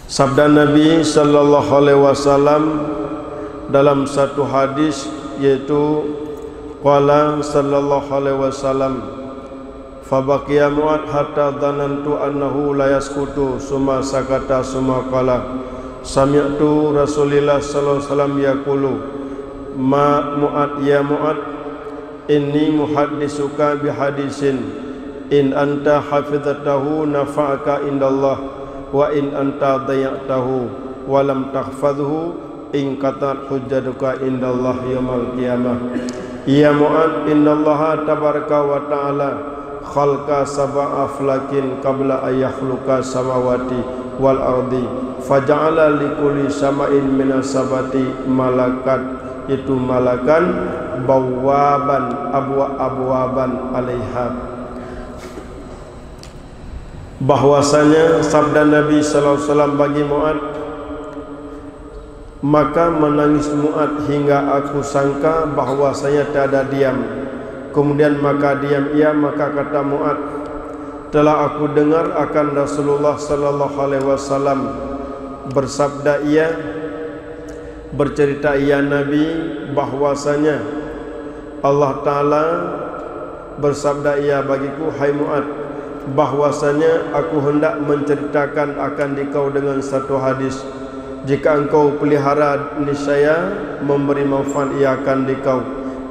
Sabda Nabi sallallahu alaihi wasallam dalam satu hadis, yaitu qala sallallahu alaihi wasallam, fabaqiya Mu'ad hatta dhanantu annahu la yaskutu summa sakata summa qala sami'tu Rasulillah sallallahu alaihi wasallam yaqulu ma Mu'ad ya Mu'ad inni muhaddisuka bihadisin in anta hafizatahu nafa'aka indallah wa in anta dayatahu wa lam tahfadhu in qatat hujjatuka indallah yaumil qiyamah. Ya Mu'ad, innallaha tabaraka wa ta'ala khalqa sab'a aflakin qabla ayakhluqa samawati wal ardi faja'ala likulli sama'in minas sabati malakat, itu malakan bawaban abwaban alaiha. Bahwasanya sabda Nabi sallallahu alaihi wasallam bagi Mu'ad, maka menangis Mu'ad hingga aku sangka bahwasanya tiada diam. Kemudian maka diam ia, maka kata Mu'ad, telah aku dengar akan Rasulullah sallallahu alaihi wasallam bersabda ia, bercerita ia Nabi bahwasanya Allah Ta'ala bersabda ia bagiku, hai Mu'ad, bahwasanya aku hendak menceritakan akan dikau dengan satu hadis. Jika engkau pelihara, niscaya memberi manfaat ia akan dikau,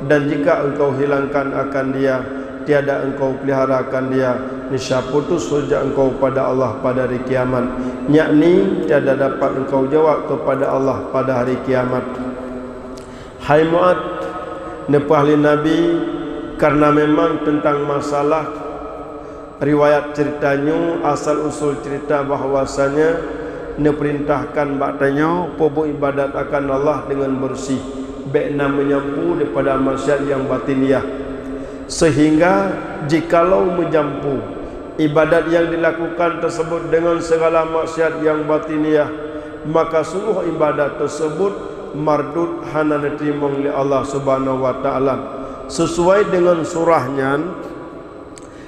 dan jika engkau hilangkan akan dia, tiada engkau pelihara akan dia, niscaya putus hujah engkau pada Allah pada hari kiamat. Yakni tiada dapat engkau jawab kepada Allah pada hari kiamat. Hai Mu'ad, nepahli Nabi, karena memang tentang masalah riwayat ceritanya, asal usul cerita bahwasanya diperintahkan baktanya pobok ibadat akan Allah dengan bersih, baikna menyampu daripada maksiat yang batiniah, sehingga jikalau menyampu ibadat yang dilakukan tersebut dengan segala maksiat yang batiniah, maka seluruh ibadat tersebut mardud hana diterima oleh Allah Subhanahu wa taala sesuai dengan surahnya.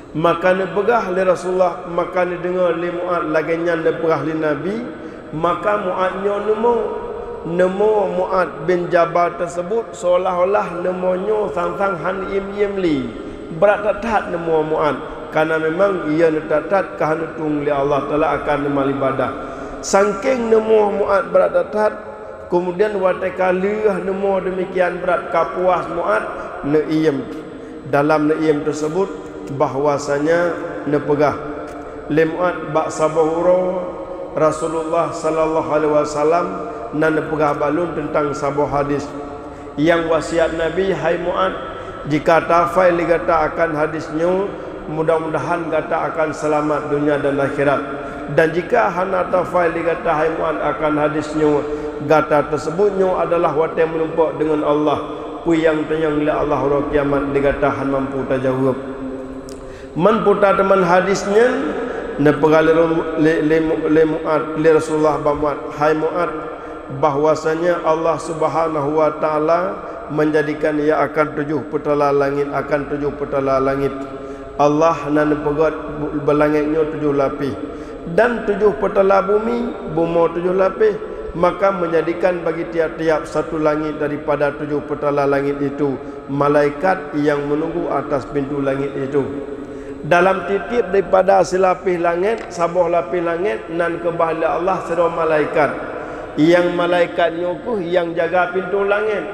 Maka ni pegah li Rasulullah, maka ni dengar li Mu'ad laganya ni pegah li Nabi, maka Mu'adnya nemo Mu'ad bin Jabal tersebut seolah-olah nemonyo sang-sang han im li berat tatat nemo Mu'ad, karena memang ia tatat kehanutung li Allah Taala akan nemal ibadah. Saking nemo Mu'ad berat tatat, kemudian watakali nemo demikian berat kapuas Mu'ad neiem. Dalam neiem tersebut bahwasanya nepegah limuat bak sabahuro Rasulullah sallallahu alaihi wasallam nan nepegah balun tentang sabuh hadis yang wasiat Nabi, hai Mu'ad, jika tafai li gata akan hadisnya, mudah-mudahan gata akan selamat dunia dan akhirat, dan jika hana tafai li gata hai Mu'ad akan hadisnya, gata tersebutnya adalah wate menumpak dengan Allah puyang tenyang li Allah ro kiamat digatahan mampu tajawab. Man putar teman hadisnya nepegali le Mu'ad li Rasulullah Mu'ad, hai Mu'ad, bahwasanya Allah Subhanahu wa taala menjadikan ia akan 7 petala langit, akan 7 petala langit. Allah nan pegat belangitnya 7 lapis dan 7 petala bumi, bumi 7 lapis, maka menjadikan bagi tiap-tiap satu langit daripada 7 petala langit itu malaikat yang menunggu atas pintu langit itu. Dalam titip daripada silapih langit, sabuh lapih langit nan kebahala Allah serta malaikat. Yang malaikatnya ku yang jaga pintu langit.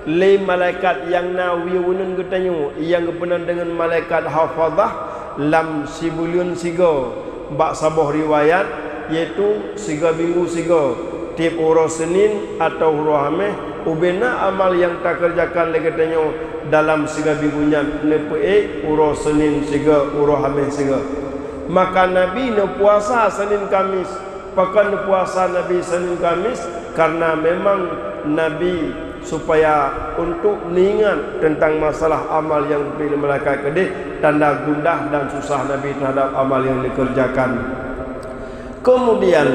Le malaikat yang nawiunun getanyo, yang kepenan dengan malaikat hafazah lam sibulun siga. Bak sabuh riwayat iaitu 3 minggu siga. Tiap urus Senin atau urus Khamis ubena amal yang tak kerjakan lagi tanya dalam 3 minggunya nepe urus Senin siga, urus Khamis siga. Maka Nabi ne puasa Senin Kamis, pakan puasa Nabi Senin Kamis, karena memang Nabi supaya untuk mengingat tentang masalah amal yang diberi malaikat kedih, tanda gundah dan susah Nabi terhadap amal yang dikerjakan. Kemudian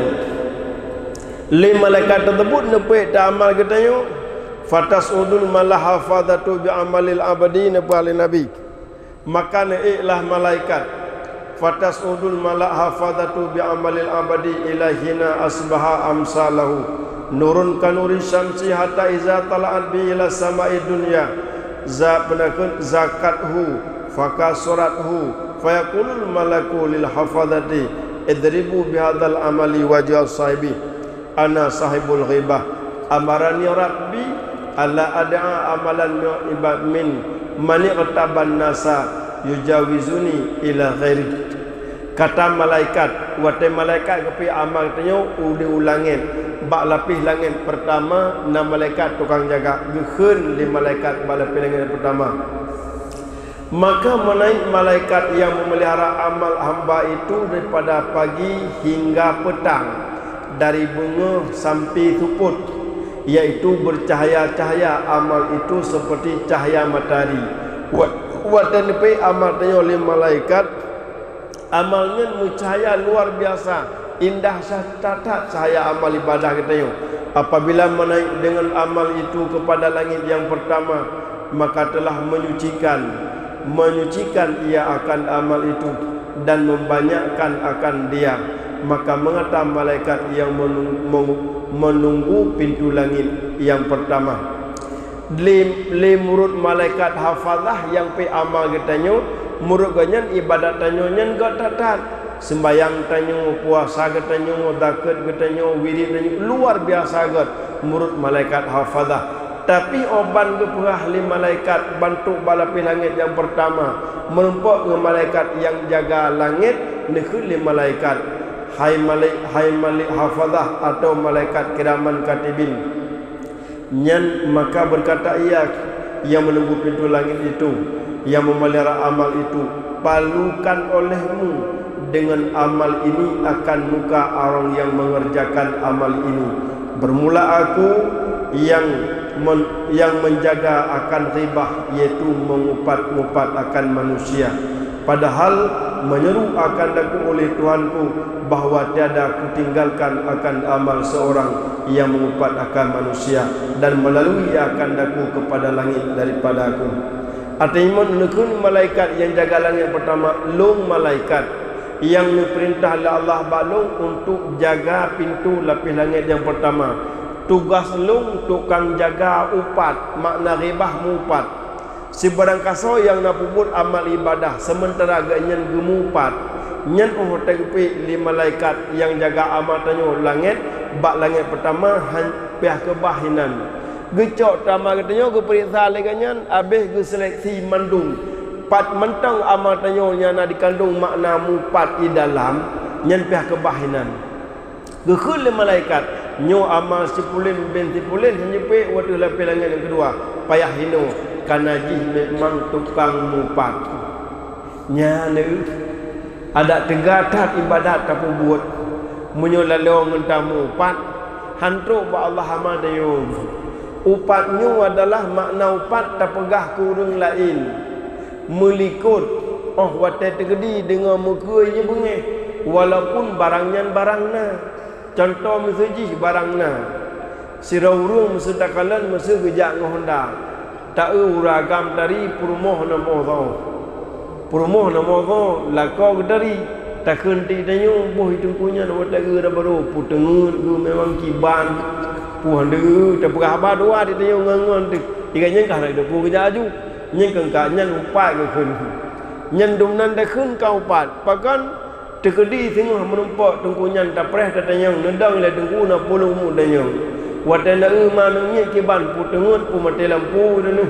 lima malaikat tersebut nepek tak amal katanya, fatasudul malahafadatu bi amalil abadi, nepek Nabi, maka naiklah malaikat fatasudul malak hafadatu bi amalil abadi ilahina asbaha amsalahu nurun kanuri syamsi hatta iza tala'at bi ila sama'i dunya zakathu fakasurathu fayakulul malaku lil hafadati idribu bihadzal amali wajah sahibi ana sahibul ghibah amarani rabbi alla ad'a amalan min mani qataban nasa yujawizuni ila ghairi. Kata malaikat wate malaikat kepi amal tanyo diulangin bak lapis langit pertama na malaikat tukang jaga geun di malaikat bak lapis langit pertama. Maka menaik malaikat yang memelihara amal hamba itu daripada pagi hingga petang, dari bunga sampai tuput, yaitu bercahaya-cahaya amal itu seperti cahaya matahari. Watan pe amal tanyo oleh malaikat amalnya mencahaya luar biasa, indah syahtatat cahaya amal ibadah kita yo. Apabila menaik dengan amal itu kepada langit yang pertama, maka telah menyucikan ia akan amal itu dan membanyakkan akan dia. Maka mengata malaikat yang menunggu pintu langit yang pertama. Le murut malaikat hafazah yang pe amal getanyo murut ganyan ibadat tanyo nyen gak tatat sembayang tanyo puasa getanyo zakat getanyo wirid tanyo luar biasa gat murut malaikat hafazah. Tapi oban geperah li malaikat bantu balapi langit yang pertama menumpuk dengan malaikat yang jaga langit nekhul li malaikat hai malik hafazah atau malaikat kiraman katibin nyan. Maka berkata ia yang menunggu pintu langit itu, yang memelihara amal itu, palukan olehmu dengan amal ini akan muka orang yang mengerjakan amal ini. Bermula aku yang menjaga akan ribah, yaitu mengupat-ngupat akan manusia. Padahal menyeru akan daku oleh Tuhanku bahawa tiada aku tinggalkan akan amal seorang yang mengupat akan manusia, dan melalui akan daku kepada langit daripada aku. Artinya menekun malaikat yang jaga langit pertama, long malaikat yang diperintah oleh Allah balong untuk jaga pintu lapis langit yang pertama. Tugas long tukang jaga upat, makna ribah mupat. Si barang kaso yang nak puput amal ibadah sementara ganyan gemupat nyen tepi li malaikat yang jaga amal tanyo langit bak langit pertama pihak kebahinan gecok tama katanya ke periksa le ganyan habis ke seleksi mandung pat mentang amal tanyo nyana dikandung makna mupat di dalam nyen pihak kebahinan gekhul le malaikat nyo amal sipulin bin sipulin nyepe waktu lapis langit yang kedua payah hino kanajih memang tukang mupat nyane ada tegatat ibadat tapi buat menyolalong entah mupat hantu ba Allah amadayo upatnya adalah makna upat tapegah kurung lain melikut wate tegedi dengan muka je bengeh walaupun barangna contoh misalji barangna siraurung mesutakalan mesu gejak ngohonda tak uragam dari purmoh namo lakau dari tak henti tanyo boh itu punya nama tak ada baru putengur gu memang kiban puhan de tak berah badua di tanyo ngangon tu iganya kah nak pu kerja aju nyen kengka nyen upat ke kun nyen dumnan dak kun kau upat pakan tekedi tengah menumpak tengkunyan tak preh tatanyang nendang le tengku na pulung mu tanyo wadana manungnya kiban putengut pu mati lampu denu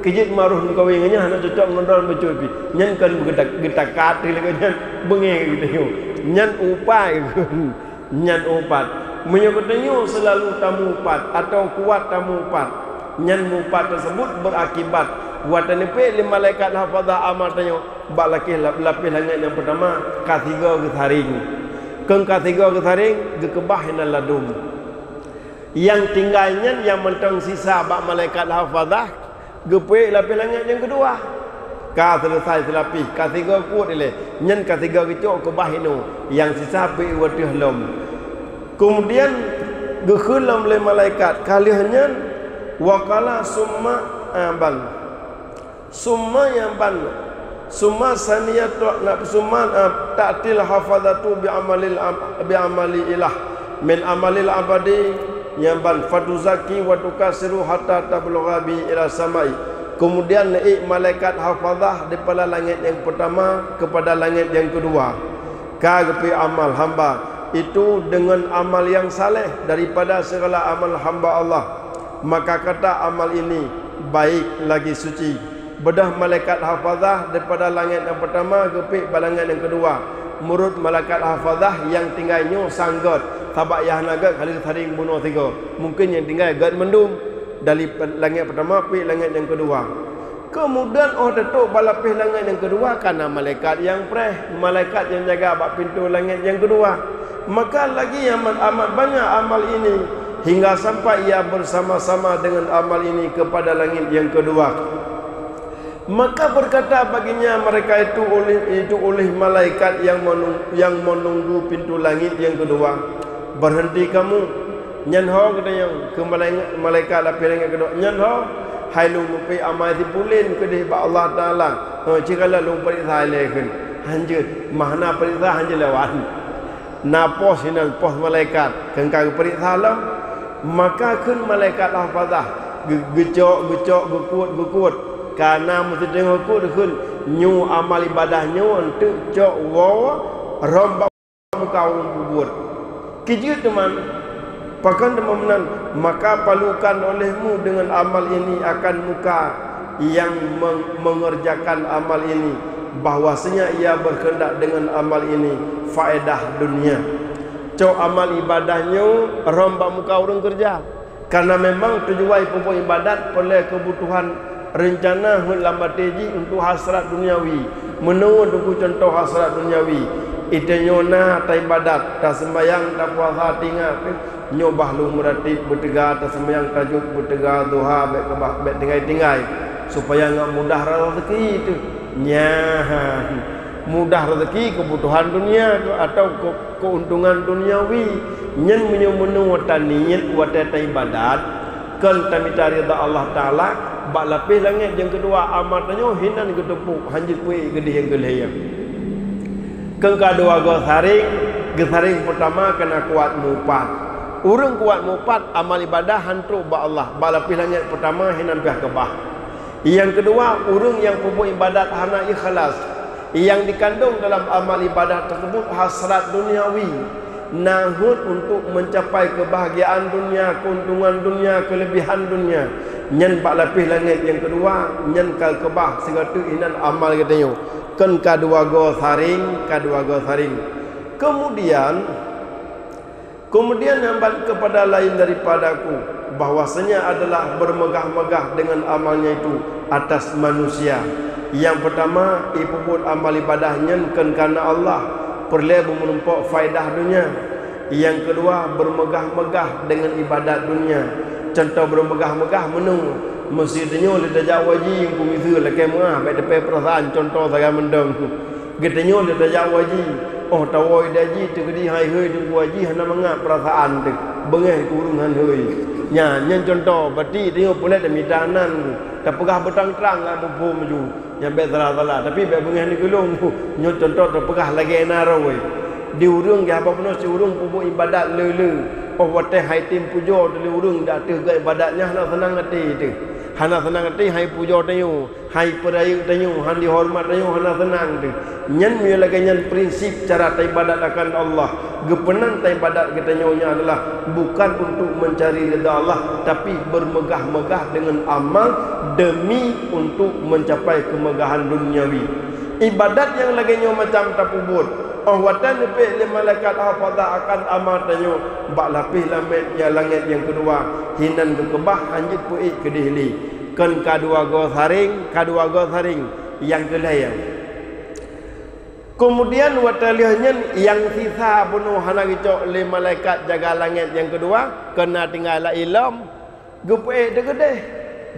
kejit maruh kawingnya nak cocok ngondol becupi nyen kan getakat lekanyan bengeng gitu nyen upai nyen upat menyebutnya selalu tamu upat atau kuat tamu upat nyen upat tersebut berakibat wadana pe li malaikat hafazah amal tanyo balakih lapis langit yang pertama katiga getharing keng katiga getharing gekebahinan ladum yang tinggalnya yang mentang sisa bak malaikat hafazah gepe lapis langit yang kedua ka selesai selapis katiga kuat ile nyen katiga kecok kebahino yang sisa pe watih lom kemudian gekhulam le malaikat kalihnya wakala summa abal summa yang ban Summa saniyatu nak summa ta'til hafazatu bi amali ilah min amalil abadi yang ban fatuzaki wa tukasiru hatta tablugha bi ila samai. Kemudian naik malaikat hafazah daripada langit yang pertama kepada langit yang kedua. Kagepi amal hamba itu dengan amal yang saleh daripada segala amal hamba Allah. Maka kata amal ini baik lagi suci. Bedah malaikat hafazah daripada langit yang pertama ke langit yang kedua. Menurut malaikat hafazah yang tinggalnya sanggot sabak yah naga kali saring bunuh tiga. Mungkin yang tinggal gad mendum dari langit pertama pi langit yang kedua. Kemudian datuk balapih langit yang kedua karena malaikat yang malaikat yang jaga bak pintu langit yang kedua. Maka lagi amat banyak amal ini hingga sampai ia bersama-sama dengan amal ini kepada langit yang kedua. Maka berkata baginya mereka itu oleh malaikat yang menunggu pintu langit yang kedua. Berhenti kamu. Nyanho kata yang ke malaikat lapis langit kedua. Nyanho hai lu lupi amai dipulin ke di Allah Taala. Cikala lu perintah lekin. Hanjut mahna perintah hanjut lawan. Napos hinan pos malaikat kengkang perintah lam. Maka kun malaikat hafazah gecok gekuat karena mesti tengok ku dekun nyu amal ibadahnya untuk cok wawa rombak muka bubur kijut teman pakan teman maka palukan olehmu dengan amal ini akan muka yang mengerjakan amal ini bahwasanya ia berkehendak dengan amal ini faedah dunia cok amal ibadahnya rombak muka orang kerja karena memang tujuan pokok ibadat oleh kebutuhan rencana lambat teji untuk hasrat duniawi menurut untuk contoh hasrat duniawi itanyona ta ibadat ta sembayang ta puasa tinggal nyobah lu meratib bertegak ta sembayang tajud bertegak duha baik tinggal supaya enggak mudah rezeki itu mudah rezeki kebutuhan dunia atau keuntungan duniawi nyen menyumunu wataniat wa ta ibadat kan tamita ridha Allah Taala bak lapis langit yang kedua amatnya hinan ketepuk hanjit pui gede yang geleyang keng kedua gesaring pertama kena kuat mupat urang kuat mupat amal ibadah hantu bak Allah bak lapis langit pertama hinan pihak kebah yang kedua urang yang pupuk ibadat hana ikhlas yang dikandung dalam amal ibadah tersebut hasrat duniawi nahut untuk mencapai kebahagiaan dunia, keuntungan dunia, kelebihan dunia. Nyen bak lapis langit yang kedua, nyen kal kebah sehingga tu inan amal katanya. Kan kadua go saring. Kemudian nambat kepada lain daripadaku bahwasanya adalah bermegah-megah dengan amalnya itu atas manusia. Yang pertama, ipuput amal ibadahnya kan karena Allah perlu menumpuk faedah dunia. Yang kedua bermegah-megah dengan ibadat dunia. Contoh bermegah-megah menu mestinya lidah jawaji ku misu lekai mah baik depan perasaan contoh saya mendong getanya lidah jawaji oh tawoi daji tegedi hai heu tu waji hana mangap perasaan tu bengeh kurungan heu nya nyen contoh berarti tengok pula demi danan tak pegah bertang-terang ngam mpu maju yang bet salah tapi bet bengeh ni gulung nyo contoh tak pegah lagi naroi di urung ya apa pun si urung pupuk ibadat lele oh wate hai tim pujo di urung dak teh ga ibadatnya hana senang hati tu hana senang hati hai pujo tayu hai perayu tayu han dihormat tayu hana senang tu nyen mi lagi nyen prinsip cara ibadat akan Allah gepenan ibadat kita nyonya adalah bukan untuk mencari ridha Allah tapi bermegah-megah dengan amal demi untuk mencapai kemegahan duniawi ibadat yang lagi nyo macam tapubur oh watan lebih le malaikat hafazah akan amatnya bak lapis langit yang kedua hinan ke kebah hanjit puik ke dihli kan kadua go saring yang kelayang kemudian watalihnya yang sisa bunuh hana gicok le malaikat jaga langit yang kedua kena tinggal ilm gepuik degede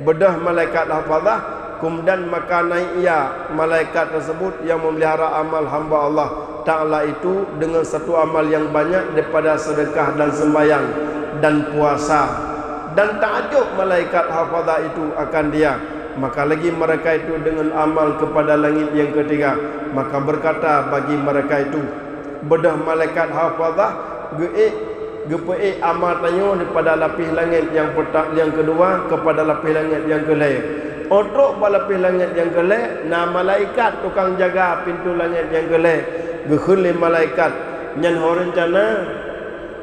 bedah malaikat hafazah kemudian maka naik ia malaikat tersebut yang memelihara amal hamba Allah Ta'ala itu dengan satu amal yang banyak daripada sedekah dan sembahyang dan puasa dan takjub malaikat hafazah itu akan dia Maka lagi mereka itu dengan amal kepada langit yang ketiga. Maka berkata bagi mereka itu, bedah malaikat hafazah gepe amal tanyo daripada lapis langit yang kedua kepada lapis langit yang kelai. Untuk lapis langit yang kelai, na malaikat tukang jaga pintu langit yang kelai. Gekhun malaikat nyan rencana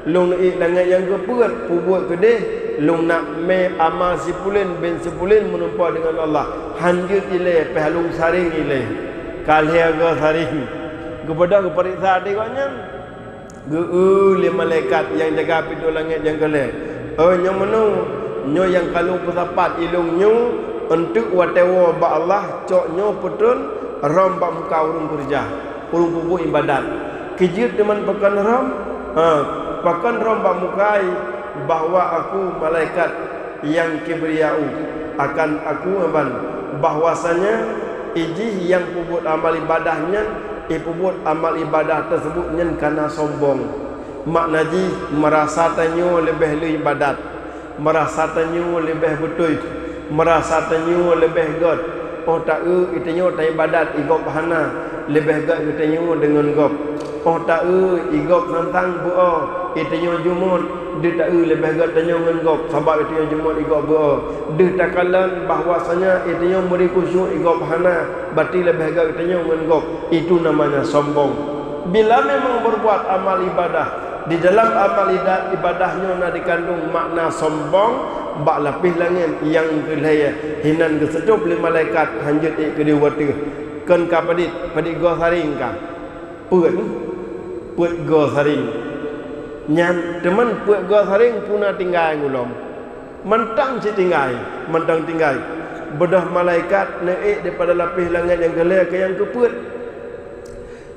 lung langit yang kepuat pubuat gede lung nak me amal sipulin ben sipulin menumpa dengan Allah. Hanjut ile pehalung saring ile. Kalhiaga saring. Kepada keperiksa tengoknya. Ge malaikat yang jaga pintu langit yang kelai. Yang mana nyo yang kalau pesapat ilung nyo untuk watewa ba Allah cok nyo putun rom ba muka urung kerja. Urung pupu ibadat. Kijit teman pakan rom. Pakan rom ba mukai bahwa aku malaikat yang kibriyau akan aku aman bahwasanya iji yang puput amal ibadahnya puput amal ibadah tersebut nyen karena sombong. Maknaji merasa tanyo lebih lu ibadat, merasa tanyo lebih betul, merasa tanyo lebih god. Oh tak itanyo tak ibadat igop hana lebih god itanyo dengan gop. Oh tak igop tentang buo itanyo jumut dia tak lebih god tanyo dengan gop sebab itanyo jumut igop buo. Dia tak kalan bahwasanya itanyo beri khusyuk igop hana berarti lebih god itanyo dengan gop. Itu namanya sombong. Bila memang berbuat amal ibadah, di dalam amal ibadahnya nak dikandung makna sombong, bak lapis langit yang kelaya hinan kesetup le malaikat hanjut ke dia watu kan ka padit go saring ka puat go saring nyan teman puat go saring puna tinggal ngulom mentang tinggal bedah malaikat naik daripada lapis langit yang kelaya ke yang kepuat.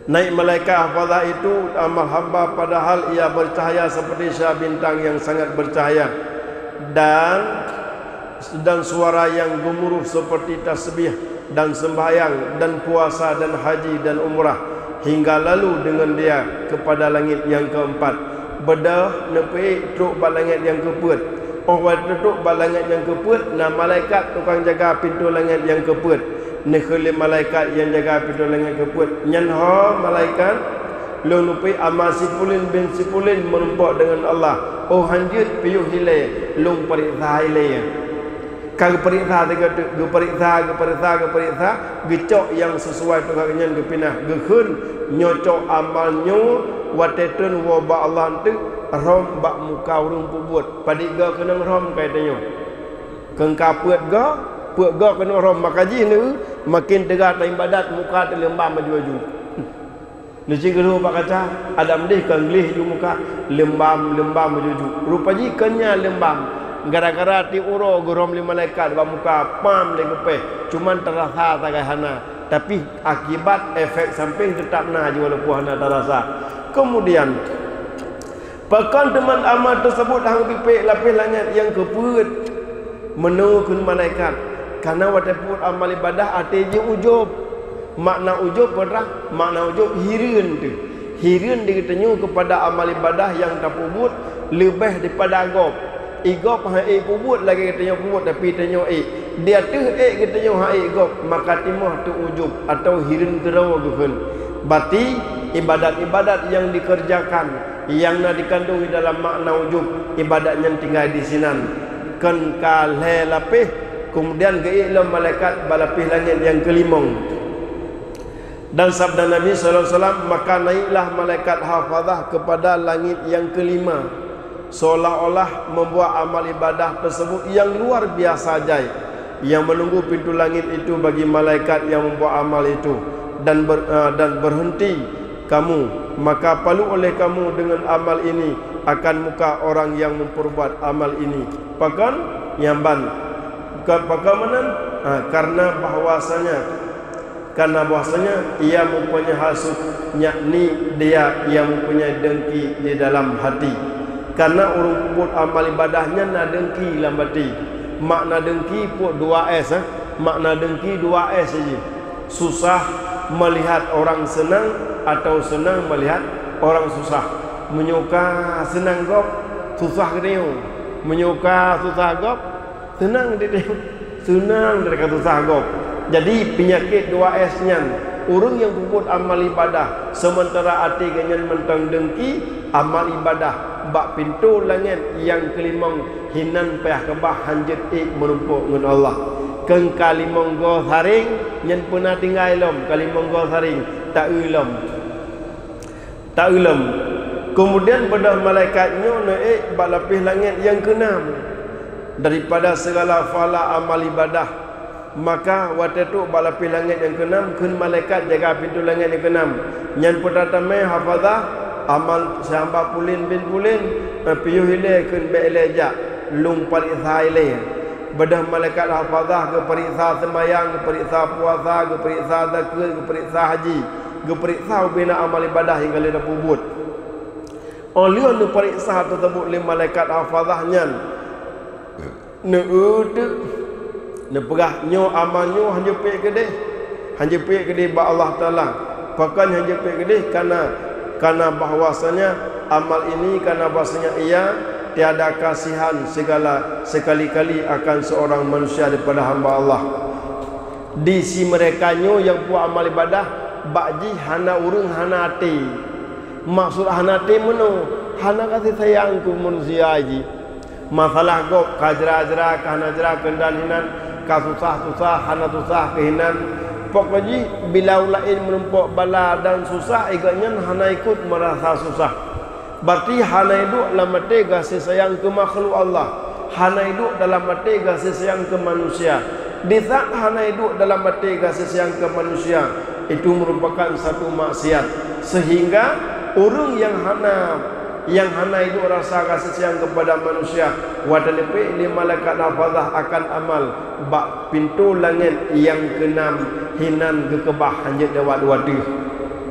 Naik malaikat hafazah itu amal hamba padahal ia bercahaya seperti syah bintang yang sangat bercahaya dan suara yang gemuruh seperti tasbih dan sembahyang dan puasa dan haji dan umrah hingga lalu dengan dia kepada langit yang keempat. Bedah nepi truk balangit yang kepuat. Truk balangit yang kepuat, nah malaikat tukang jaga pintu langit yang kepuat. Nekhli malaikat yang jaga pintu langit kepuat. Nyanho malaikat lu nupi amal sipulin bin sipulin menumpak dengan Allah. Oh hanjut piyuh hilai lung periksa hilai. Kau periksa gecok yang sesuai dengan yang gepinah gekhun nyocok amalnyo watetun wa ba Allah tu rom bak muka urung pubut padik ga kena rom kaitanyo kengka puat ga kena rom makaji ni makin tegak ta ibadat muka terlembam maju-maju. Nasi kedua pak kaca adam deh kenglih ju muka lembam maju-maju. Rupaji kenya lembam gara-gara ti uro gerom li malaikat ba muka pam le gepe cuman terasa tagahana tapi akibat efek samping tetap na je walaupun hana terasa. Kemudian pakan teman amal tersebut hang pipik lapis langit yang kepuat menukun malaikat karena walaupun amal ibadah artinya ujub. Makna ujub berah makna ujub hireun tu. Hireun dikatanya kepada amal ibadah yang tak pubut lebih daripada agop. Igop ha pubut lagi katanya pubut tapi tanya dia tu katanya ha igop maka timah tu ujub atau hireun gerawa geukeun. Berarti ibadat-ibadat yang dikerjakan yang nak dikandung di dalam makna ujub ibadat yang tinggal di sinan kan kalhe lapis kemudian geilam malaikat balapis langit yang kelimong. Dan sabda Nabi SAW, maka naiklah malaikat hafazah kepada langit yang kelima seolah-olah membuat amal ibadah tersebut yang luar biasa ajaib yang menunggu pintu langit itu bagi malaikat yang membuat amal itu dan berhenti kamu maka palu oleh kamu dengan amal ini akan muka orang yang memperbuat amal ini pakan nyamban bagaimana karena bahwasanya ia mempunyai hasud yakni dia yang mempunyai dengki di dalam hati karena orang buat amal ibadahnya na dengki dalam hati. Makna dengki pun 2S makna dengki 2S saja. Susah melihat orang senang atau senang melihat orang susah. Menyuka senang gop susah dia. Menyuka susah gop senang dia. senang dari kata sahgop. Jadi penyakit 2S nya urang yang puput amal ibadah sementara hati ganyan mentang dengki amal ibadah bak pintu langit yang kelimang hinan payah kebah hanjit menumpuk dengan Allah. Keng kalimong go saring nyen pernah tinggal ilom kalimong go saring tak ulom. Tak ulom. Kemudian pada malaikatnya naik bak lapis langit yang keenam daripada segala fala amal ibadah. Maka waktu itu bak lapis langit yang keenam kun malaikat jaga pintu langit yang keenam. Nyen pertama hafazah amal sahamba pulin bin pulin piyu hile kun be elejak lung pariksa ile. Bedah malaikat hafazah ke periksa semayang, ke periksa puasa, ke periksa zakir, ke periksa haji, ke periksa bina amal ibadah hingga lena pubut. Oleh nu periksa tersebut oleh malaikat hafazahnya ne utuk ne pegah nyo amalnyo hanya pe gede. Hanya pe gede ba Allah Taala. Bahkan hanya pe gede karena bahwasanya amal ini karena bahwasanya ia tiada kasihan segala sekali-kali akan seorang manusia daripada hamba Allah. Di si mereka nyo yang buat amal ibadah bakji hana urung hana hati. Maksud hana hati meno hana kasih sayang ku manusia aji. Masalah gop kajra-jra kahana-jra kendan hinan kasusah-susah hana susah kehinan. Pokoknya bila ulain menumpuk bala dan susah igaknya hana ikut merasa susah. Berarti hana hidup dalam hati kasih sayang ke makhluk Allah. Hana hidup dalam hati kasih sayang ke manusia. Di saat hana hidup dalam hati kasih sayang ke manusia, itu merupakan satu maksiat. Sehingga orang yang hana hidup rasa kasih sayang kepada manusia, wadalepe li malaikat hafazah akan amal bak pintu langit yang keenam hinan gekebah hanjat lewat wadu.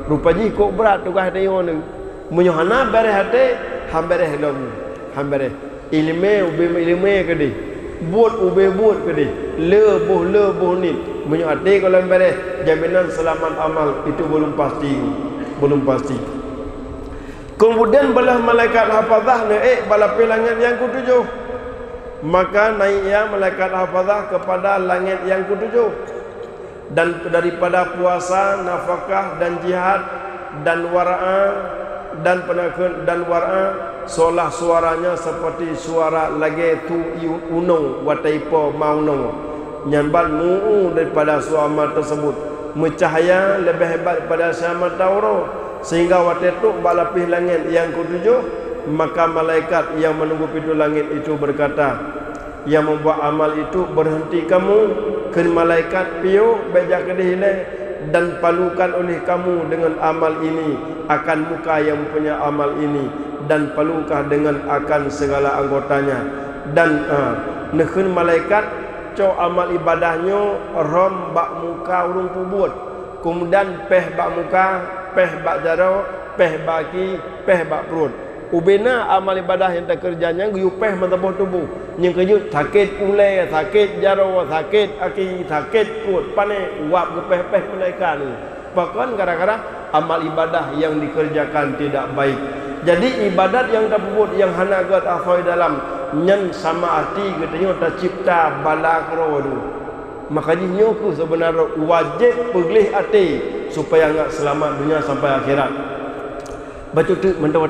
Rupanya kok berat tugas dia ni. Menyohana bereh hati hambereh lom hambereh ilme ube ilme kedi buat ube buat kedi lebuh ni menyoh hati kalau bereh jaminan selamat amal itu belum pasti. Kemudian belah malaikat hafazah naik bala langit yang ketujuh, maka naiknya malaikat hafazah kepada langit yang ketujuh, dan daripada puasa, nafkah dan jihad dan wara'ah dan penakun dan war'a solah suaranya seperti suara lagi tu unong wataipo maunong nyambat muu daripada suama tersebut mencahaya lebih hebat daripada sama tauro sehingga waktu itu balapih langit yang ketujuh maka malaikat yang menunggu pintu langit itu berkata yang membuat amal itu berhenti kamu ke malaikat piu bejak kedihile dan palukan oleh kamu dengan amal ini akan muka yang punya amal ini dan palukah dengan akan segala anggotanya dan nekun malaikat co amal ibadahnya rom bak muka urung pubut kemudian peh bak muka peh bak jaro peh baki peh bak perut ubena amal ibadah yang tak kerjanya guyupeh matabuh tubuh yang kejut sakit ulai sakit jaro sakit aki sakit perut pane uap gepeh-peh mereka ni bahkan kadang-kadang amal ibadah yang dikerjakan tidak baik. Jadi ibadat yang tersebut yang hana gat afai dalam nyen sama arti katanya tercipta balakro tu makanya nyoku sebenarnya wajib peglih hati supaya enggak selamat dunia sampai akhirat. Baca tu mentah.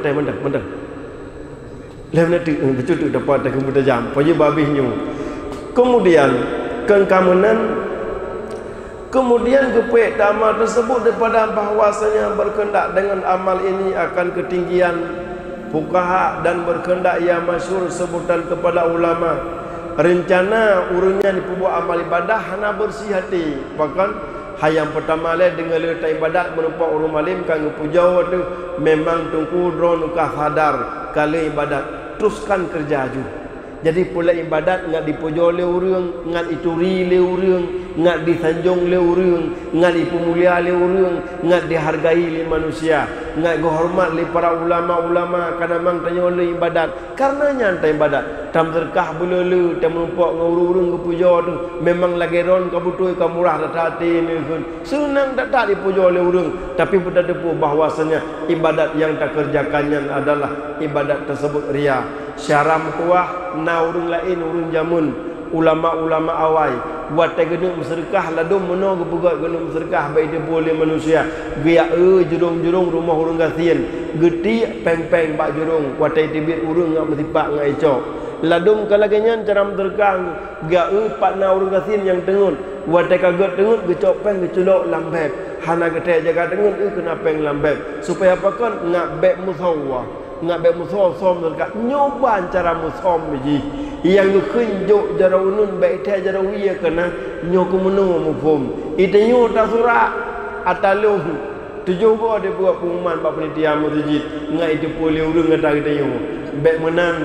Lewat tu baca tu dapat tak kemudian jam. Pagi babihnya. Kemudian kepek amal tersebut daripada bahwasanya berkendak dengan amal ini akan ketinggian fuqaha dan berkendak ia masyhur sebutan kepada ulama. Rencana urungnya dibuat amal ibadah hana bersih hati. Bahkan hayang pertama le dengan letak ibadat merupakan urung malim kang pujau tu memang tungku drone kah sadar kali ibadat teruskan kerja aju. Jadi pula ibadat ngat dipujau le urang, ngat ituri le urang, ngat disanjung le urang, ngat dipemulia le urang, ngat dihargai le manusia, ngat dihormat le para ulama-ulama kana mang tanya le ibadat. Karena nyantai ibadat tam terkah bulele tam menumpuk ngurung ke pujau tu memang lagi ron kabutui ka murah datati ni kun. Senang tak dipujau le urang tapi pada depu bahwasanya ibadat yang tak kerjakannya adalah ibadat tersebut ria. Syaram tuah na urung lain urung jamun ulama-ulama awai Watai kena bersedekah ladum mana ke pegat kena bersedekah baik dia boleh manusia. Dia jurung-jurung rumah urang kasian. Geti peng-peng bak jurung. Watai tibit urang ngak mesipak ngak ecok. Ladum kalau kenyan cara bersedekah. Dia patna urang kasian yang tengun. Watai kaget tengun gecok peng geculok lambeb. Hana ketek jaga tengun kena peng lambeb. Supaya apa kan ngak bek musawah. Ngak bek musawah som berkat nyoba cara musom biji. Yang kunjuk jara unun baik teh jara wiya kena nyoku menung mufum ite nyu ta surat atalung tujuh go de buat pengumuman bab penitia masjid ngai itu boleh urang ngata kita nyu baik menang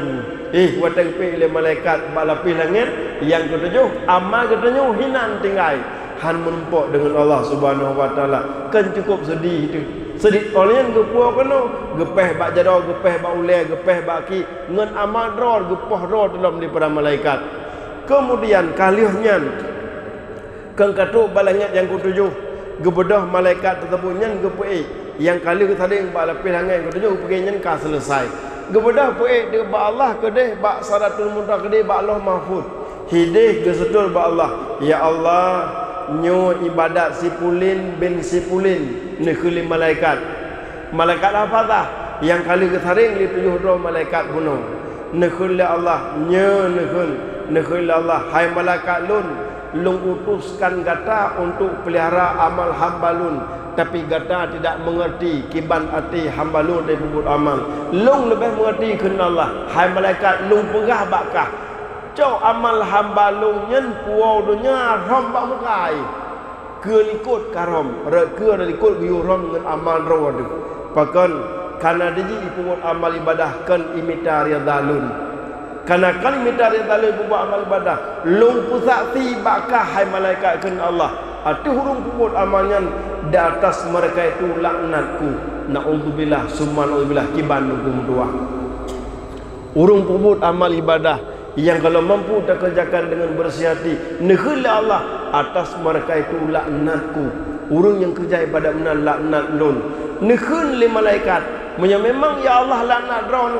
watang pe le malaikat balapih langit yang ketujuh amal kita nyu hinan tinggai han menumpuk dengan Allah Subhanahu wa taala kan cukup sedih itu sedih olian gepuah kono gepeh bak jado gepeh bak ule gepeh bak ki ngan amal ror gepoh ror dalam di para malaikat. Kemudian kalihnya kang katu balangit yang ketujuh gebedah malaikat tersebut nyan gepeh yang kali kesading bak lapis langit ketujuh pergi nyan ka selesai gebedah pe de bak Allah kedeh bak saratul muntaha kedeh bak Allah mahfuz hidih gesetul bak Allah ya Allah nyo ibadat sipulin bin sipulin nekhuli malaikat apa dah yang kali kesaring li tujuh roh malaikat bunuh nekhuli Allah nekhuli Allah hai malaikat lung utuskan gata untuk pelihara amal hamba lun tapi gata tidak mengerti kiban hati hamba lun dari bubut amal lung lebih mengerti kena Allah hai malaikat lung pegah bakah cau amal hamba lung nyen puau dunia rom bak mukai ke likut karom ke likut biu rom dengan amal ro tu pakan kana diji ipun amal ibadah kan imita riyadalun kana kan imita riyadalun buat amal ibadah lung pusaksi bakah hai malaikat kan Allah atu hurung pun amalnya di atas mereka itu laknatku naudzubillah summa naudzubillah kiban hukum dua urung pun amal ibadah yang kalau mampu tak kerjakan dengan bersih hati nekhla Allah atas mereka itu laknatku urang yang kerja ibadat benar laknat lun nekhun li malaikat memang ya Allah laknat ron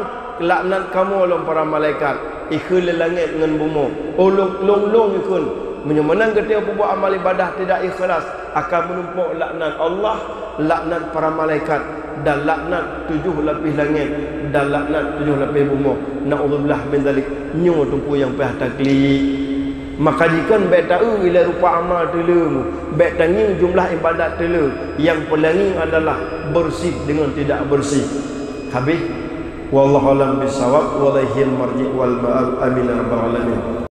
laknat kamu oleh para malaikat ikhul langit dengan bumi long ikun menang ketika buat amal ibadah tidak ikhlas akan menumpuk laknat Allah laknat para malaikat dan laknat tujuh lapis langit dan laknat tujuh lapis bumi naudzubillah min zalik nyo tumpu yang pah takli maka jika baik tahu ila rupa amal telu baik tanging jumlah ibadat telu yang pelanging adalah bersih dengan tidak bersih habis wallahu alam bisawab walaihi marji wal ma'al amin rabbal alamin.